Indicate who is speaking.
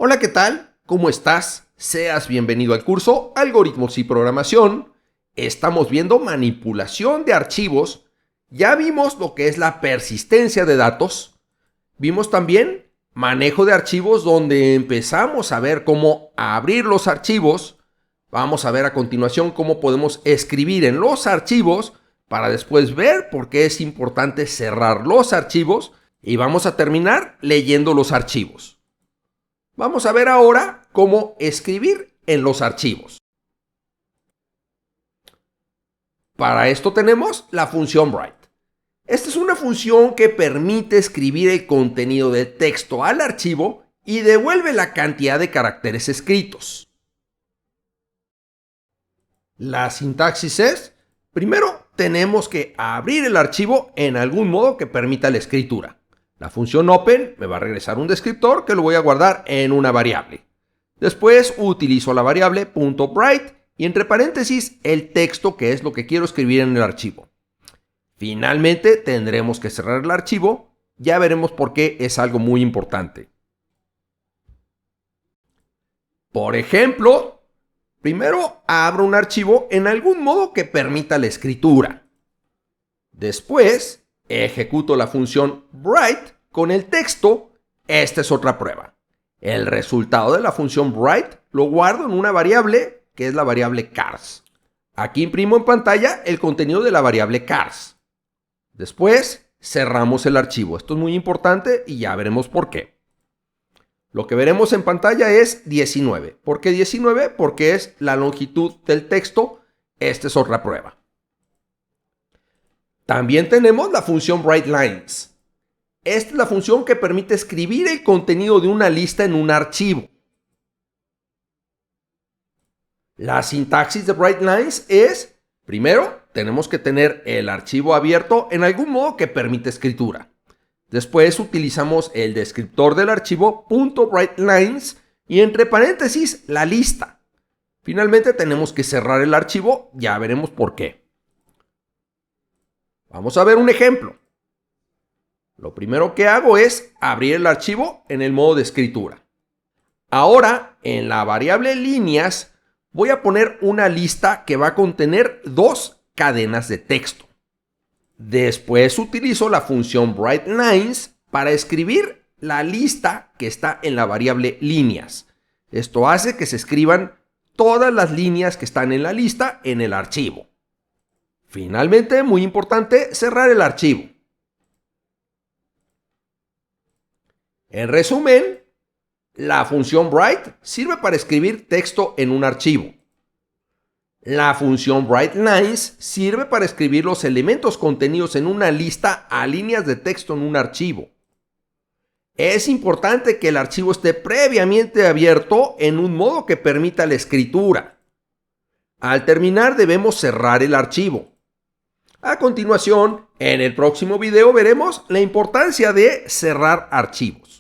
Speaker 1: Hola, ¿qué tal? ¿Cómo estás? Seas bienvenido al curso Algoritmos y Programación. Estamos viendo manipulación de archivos. Ya vimos lo que es la persistencia de datos. Vimos también manejo de archivos, donde empezamos a ver cómo abrir los archivos. Vamos a ver a continuación cómo podemos escribir en los archivos para después ver por qué es importante cerrar los archivos, y vamos a terminar leyendo los archivos. Vamos a ver ahora cómo escribir en los archivos. Para esto tenemos la función write. Esta es una función que permite escribir el contenido del texto al archivo y devuelve la cantidad de caracteres escritos. La sintaxis es: primero tenemos que abrir el archivo en algún modo que permita la escritura. La función open me va a regresar un descriptor que lo voy a guardar en una variable. Después utilizo la variable .write y entre paréntesis el texto, que es lo que quiero escribir en el archivo. Finalmente tendremos que cerrar el archivo. Ya veremos por qué es algo muy importante. Por ejemplo, primero abro un archivo en algún modo que permita la escritura. Después ejecuto la función write con el texto. Esta es otra prueba. El resultado de la función write lo guardo en una variable que es la variable chars. Aquí imprimo en pantalla el contenido de la variable chars. Después cerramos el archivo. Esto es muy importante y ya veremos por qué. Lo que veremos en pantalla es 19. ¿Por qué 19? Porque es la longitud del texto. Esta es otra prueba. También tenemos la función writeLines. Esta es la función que permite escribir el contenido de una lista en un archivo. La sintaxis de writeLines es: primero tenemos que tener el archivo abierto en algún modo que permita escritura. Después utilizamos el descriptor del archivo .writeLines y entre paréntesis la lista. Finalmente tenemos que cerrar el archivo. Ya veremos por qué. Vamos a ver un ejemplo. Lo primero que hago es abrir el archivo en el modo de escritura. Ahora, en la variable líneas, voy a poner una lista que va a contener 2 cadenas de texto. Después utilizo la función writeLines para escribir la lista que está en la variable líneas. Esto hace que se escriban todas las líneas que están en la lista en el archivo. Finalmente, muy importante, cerrar el archivo. En resumen, la función write sirve para escribir texto en un archivo. La función writeLines sirve para escribir los elementos contenidos en una lista a líneas de texto en un archivo. Es importante que el archivo esté previamente abierto en un modo que permita la escritura. Al terminar debemos cerrar el archivo. A continuación, en el próximo video veremos la importancia de cerrar archivos.